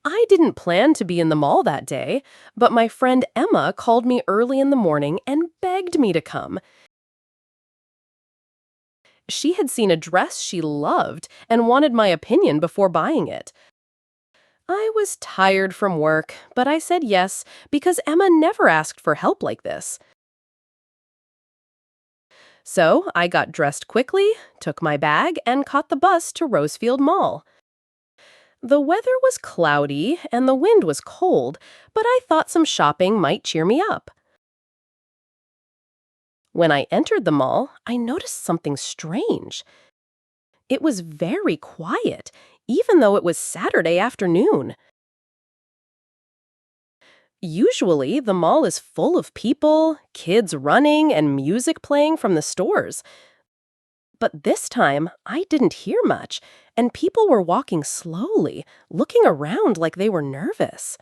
I didn't plan to be in the mall that day, but my friend Emma called me early in the morning and begged me to come. She had seen a dress she loved and wanted my opinion before buying it. I was tired from work, but I said yes because Emma never asked for help like this. So I got dressed quickly, took my bag, and caught the bus to Rosefield Mall. The weather was cloudy and the wind was cold, but I thought some shopping might cheer me up. When I entered the mall, I noticed something strange. It was very quiet, even though it was Saturday afternoon. Usually, the mall is full of people, kids running, and music playing from the stores. But this time, I didn't hear much, and people were walking slowly, looking around like they were nervous.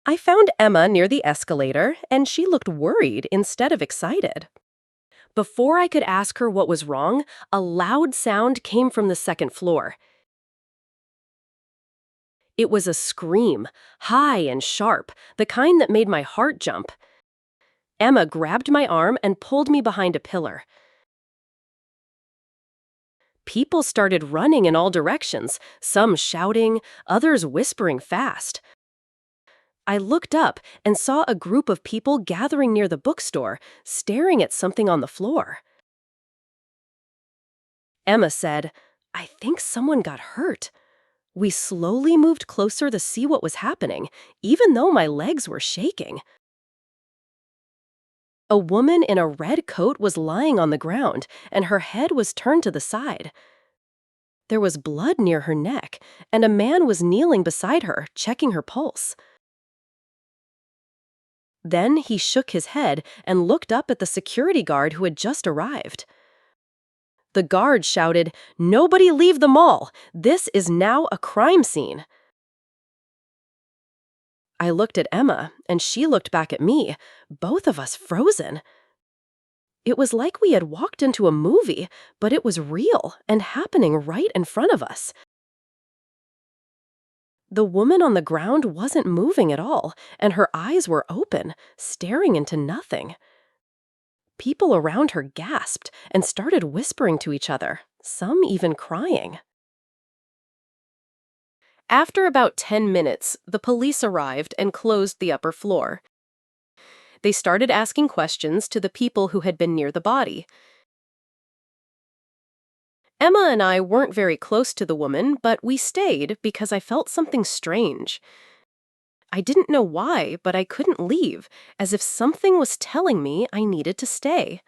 I found Emma near the escalator, and she looked worried instead of excited. Before I could ask her what was wrong, a loud sound came from the second floor. It was a scream, high and sharp, the kind that made my heart jump. Emma grabbed my arm and pulled me behind a pillar. People started running in all directions, some shouting, others whispering fast. I looked up and saw a group of people gathering near the bookstore, staring at something on the floor. Emma said, "I think someone got hurt." We slowly moved closer to see what was happening, even though my legs were shaking. A woman in a red coat was lying on the ground, and her head was turned to the side. There was blood near her neck, and a man was kneeling beside her, checking her pulse. Then he shook his head and looked up at the security guard who had just arrived. The guard shouted, "Nobody leave the mall! This is now a crime scene!" I looked at Emma, and she looked back at me, both of us frozen. It was like we had walked into a movie, but it was real and happening right in front of us. The woman on the ground wasn't moving at all, and her eyes were open, staring into nothing. People around her gasped and started whispering to each other, some even crying. After about 10 minutes, the police arrived and closed the upper floor. They started asking questions to the people who had been near the body. Emma and I weren't very close to the woman, but we stayed because I felt something strange. I didn't know why, but I couldn't leave, as if something was telling me I needed to stay.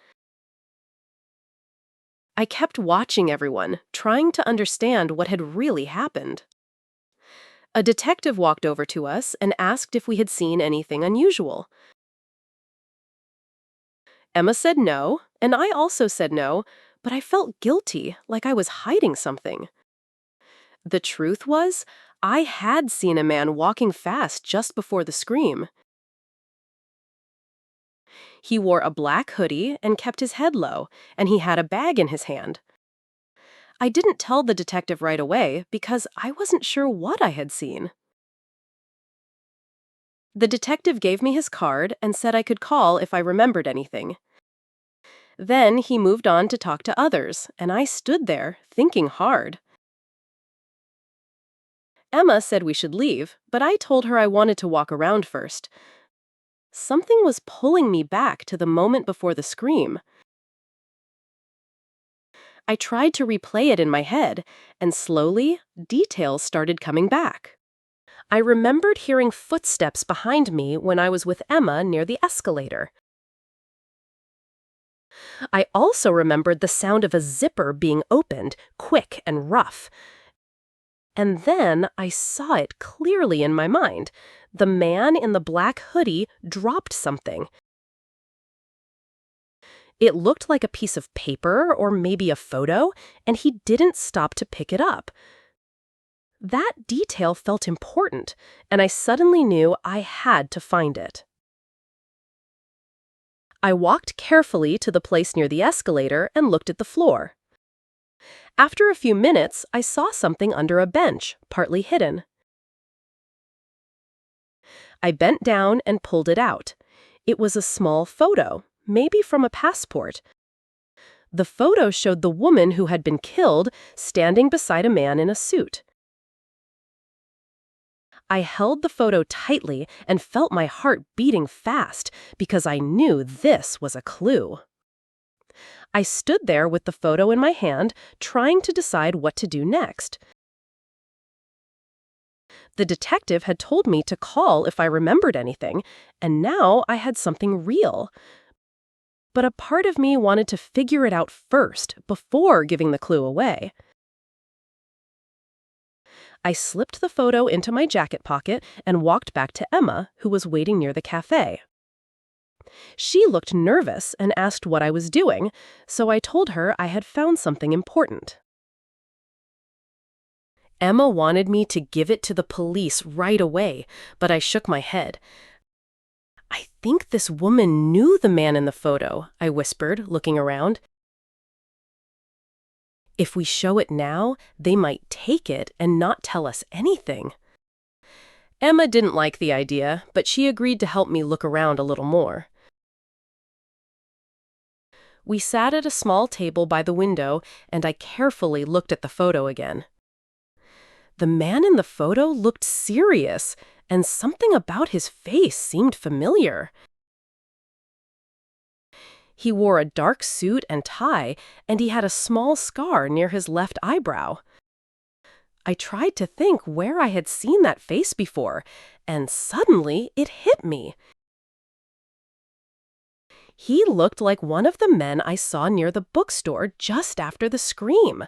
I kept watching everyone, trying to understand what had really happened. A detective walked over to us and asked if we had seen anything unusual. Emma said no, and I also said no, but I felt guilty, like I was hiding something. The truth was, I had seen a man walking fast just before the scream. He wore a black hoodie and kept his head low, and he had a bag in his hand. I didn't tell the detective right away because I wasn't sure what I had seen. The detective gave me his card and said I could call if I remembered anything. Then he moved on to talk to others, and I stood there, thinking hard. Emma said we should leave, but I told her I wanted to walk around first. Something was pulling me back to the moment before the scream. I tried to replay it in my head, and slowly, details started coming back. I remembered hearing footsteps behind me when I was with Emma near the escalator. I also remembered the sound of a zipper being opened, quick and rough. And then I saw it clearly in my mind. The man in the black hoodie dropped something. It looked like a piece of paper or maybe a photo, and he didn't stop to pick it up. That detail felt important, and I suddenly knew I had to find it. I walked carefully to the place near the escalator and looked at the floor. After a few minutes, I saw something under a bench, partly hidden. I bent down and pulled it out. It was a small photo, maybe from a passport. The photo showed the woman who had been killed standing beside a man in a suit. I held the photo tightly and felt my heart beating fast because I knew this was a clue. I stood there with the photo in my hand, trying to decide what to do next. The detective had told me to call if I remembered anything, and now I had something real. But a part of me wanted to figure it out first, before giving the clue away. I slipped the photo into my jacket pocket and walked back to Emma, who was waiting near the cafe. She looked nervous and asked what I was doing, so I told her I had found something important. Emma wanted me to give it to the police right away, but I shook my head. "I think this woman knew the man in the photo," I whispered, looking around. "If we show it now, they might take it and not tell us anything." Emma didn't like the idea, but she agreed to help me look around a little more. We sat at a small table by the window, and I carefully looked at the photo again. The man in the photo looked serious, and something about his face seemed familiar. He wore a dark suit and tie, and he had a small scar near his left eyebrow. I tried to think where I had seen that face before, and suddenly it hit me. He looked like one of the men I saw near the bookstore just after the scream.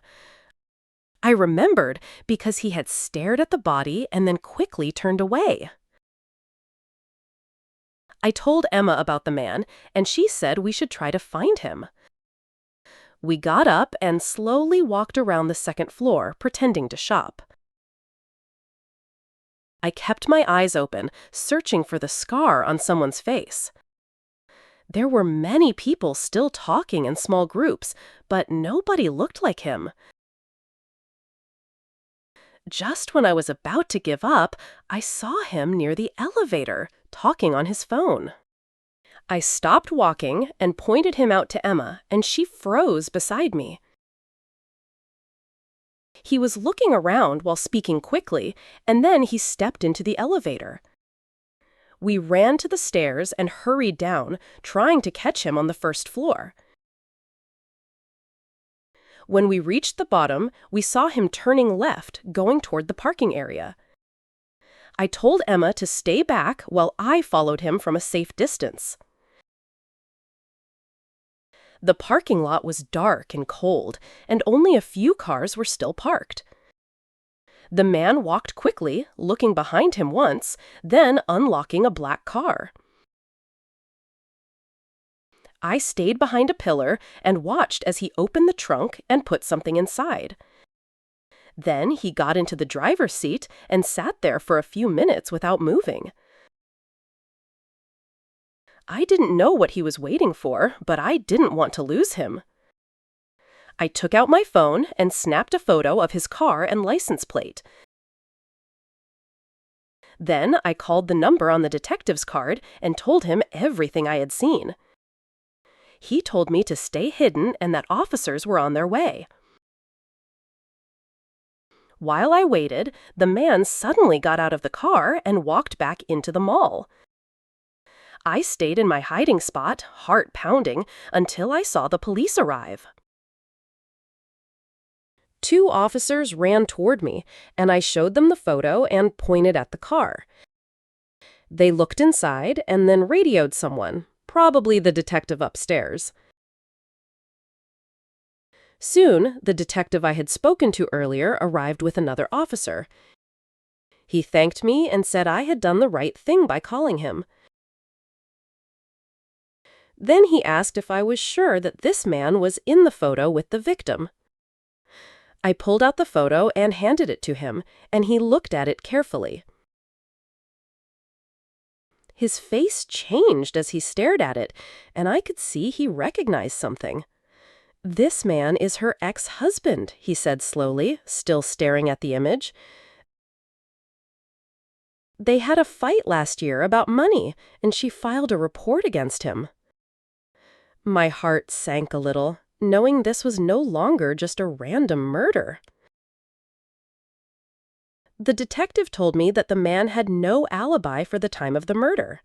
I remembered because he had stared at the body and then quickly turned away. I told Emma about the man, and she said we should try to find him. We got up and slowly walked around the second floor, pretending to shop. I kept my eyes open, searching for the scar on someone's face. There were many people still talking in small groups, but nobody looked like him. Just when I was about to give up, I saw him near the elevator, talking on his phone. I stopped walking and pointed him out to Emma, and she froze beside me. He was looking around while speaking quickly, and then he stepped into the elevator. We ran to the stairs and hurried down, trying to catch him on the first floor. When we reached the bottom, we saw him turning left, going toward the parking area. I told Emma to stay back while I followed him from a safe distance. The parking lot was dark and cold, and only a few cars were still parked. The man walked quickly, looking behind him once, then unlocking a black car. I stayed behind a pillar and watched as he opened the trunk and put something inside. Then he got into the driver's seat and sat there for a few minutes without moving. I didn't know what he was waiting for, but I didn't want to lose him. I took out my phone and snapped a photo of his car and license plate. Then I called the number on the detective's card and told him everything I had seen. He told me to stay hidden and that officers were on their way. While I waited, the man suddenly got out of the car and walked back into the mall. I stayed in my hiding spot, heart pounding, until I saw the police arrive. Two officers ran toward me, and I showed them the photo and pointed at the car. They looked inside and then radioed someone, probably the detective upstairs. Soon, the detective I had spoken to earlier arrived with another officer. He thanked me and said I had done the right thing by calling him. Then he asked if I was sure that this man was in the photo with the victim. I pulled out the photo and handed it to him, and he looked at it carefully. His face changed as he stared at it, and I could see he recognized something. This man is her ex-husband, he said slowly, still staring at the image. They had a fight last year about money, and she filed a report against him. My heart sank a little, knowing this was no longer just a random murder. The detective told me that the man had no alibi for the time of the murder.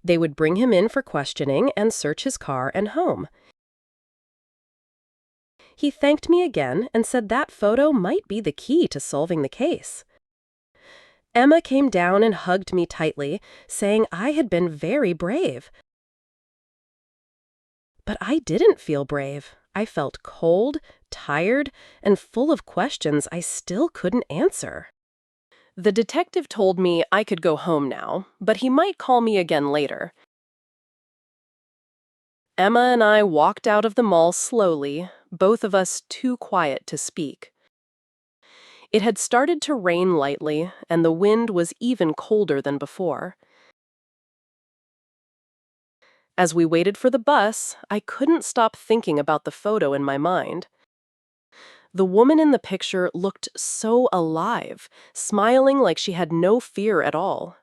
They would bring him in for questioning and search his car and home. He thanked me again and said that photo might be the key to solving the case. Emma came down and hugged me tightly, saying I had been very brave. But I didn't feel brave. I felt cold, tired, and full of questions I still couldn't answer. The detective told me I could go home now, but he might call me again later. Emma and I walked out of the mall slowly, both of us too quiet to speak. It had started to rain lightly, and the wind was even colder than before. As we waited for the bus, I couldn't stop thinking about the photo in my mind. The woman in the picture looked so alive, smiling like she had no fear at all.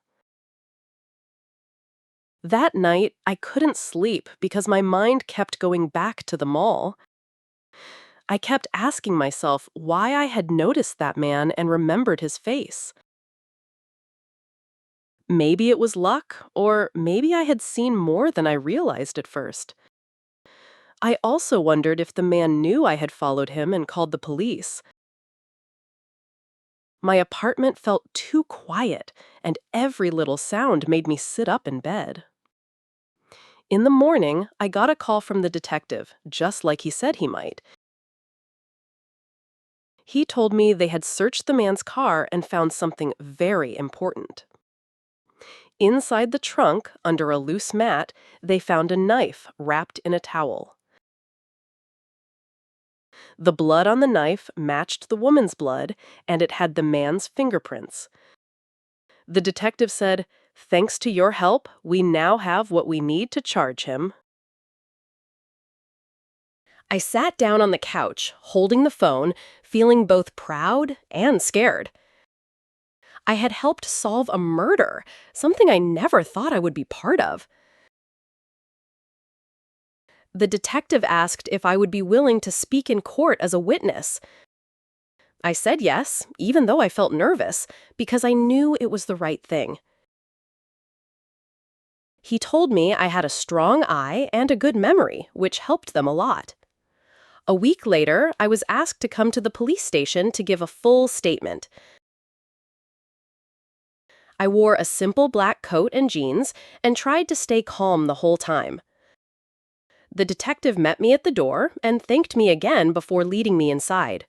That night, I couldn't sleep because my mind kept going back to the mall. I kept asking myself why I had noticed that man and remembered his face. Maybe it was luck, or maybe I had seen more than I realized at first. I also wondered if the man knew I had followed him and called the police. My apartment felt too quiet, and every little sound made me sit up in bed. In the morning, I got a call from the detective, just like he said he might. He told me they had searched the man's car and found something very important. Inside the trunk, under a loose mat, they found a knife wrapped in a towel. The blood on the knife matched the woman's blood, and it had the man's fingerprints. The detective said, "Thanks to your help, we now have what we need to charge him." I sat down on the couch, holding the phone, feeling both proud and scared. I had helped solve a murder, something I never thought I would be part of. The detective asked if I would be willing to speak in court as a witness. I said yes, even though I felt nervous, because I knew it was the right thing. He told me I had a strong eye and a good memory, which helped them a lot. A week later, I was asked to come to the police station to give a full statement. I wore a simple black coat and jeans and tried to stay calm the whole time. The detective met me at the door and thanked me again before leading me inside.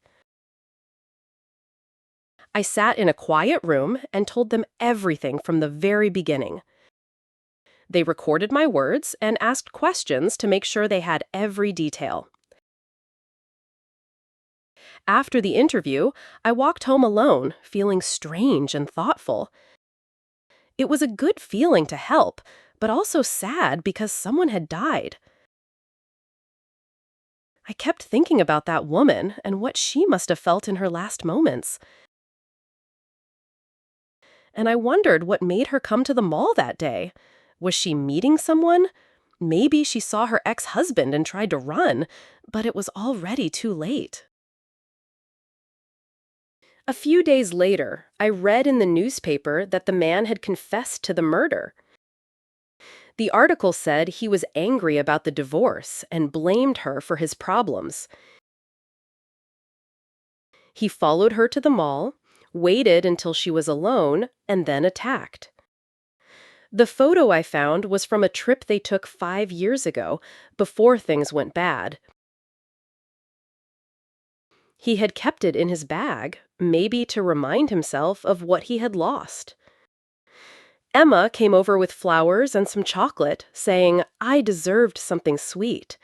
I sat in a quiet room and told them everything from the very beginning. They recorded my words and asked questions to make sure they had every detail. After the interview, I walked home alone, feeling strange and thoughtful. It was a good feeling to help, but also sad because someone had died. I kept thinking about that woman and what she must have felt in her last moments. And I wondered what made her come to the mall that day. Was she meeting someone? Maybe she saw her ex-husband and tried to run, but it was already too late. A few days later, I read in the newspaper that the man had confessed to the murder. The article said he was angry about the divorce and blamed her for his problems. He followed her to the mall, waited until she was alone, and then attacked. The photo I found was from a trip they took 5 years ago, before things went bad. He had kept it in his bag, maybe to remind himself of what he had lost. Emma came over with flowers and some chocolate, saying I deserved something sweet.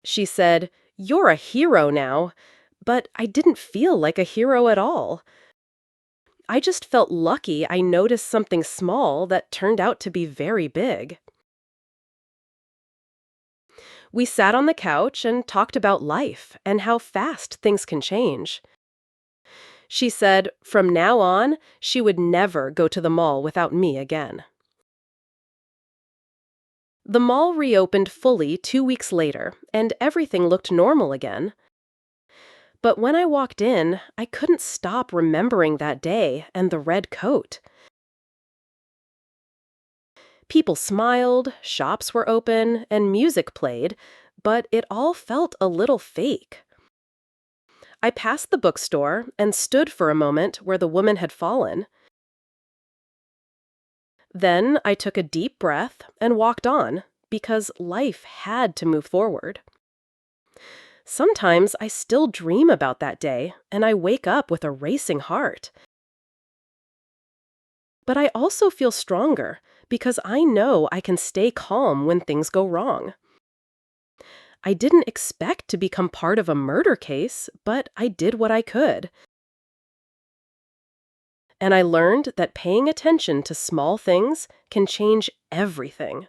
She said, "You're a hero now," but I didn't feel like a hero at all. I just felt lucky I noticed something small that turned out to be very big. We sat on the couch and talked about life and how fast things can change. She said from now on, she would never go to the mall without me again. The mall reopened fully 2 weeks later, and everything looked normal again. But when I walked in, I couldn't stop remembering that day and the red coat. People smiled, shops were open, and music played, but it all felt a little fake. I passed the bookstore and stood for a moment where the woman had fallen. Then I took a deep breath and walked on, because life had to move forward. Sometimes I still dream about that day, and I wake up with a racing heart. But I also feel stronger because I know I can stay calm when things go wrong. I didn't expect to become part of a murder case, but I did what I could. And I learned that paying attention to small things can change everything.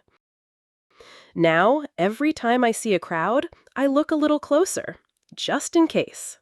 Now, every time I see a crowd, I look a little closer, just in case.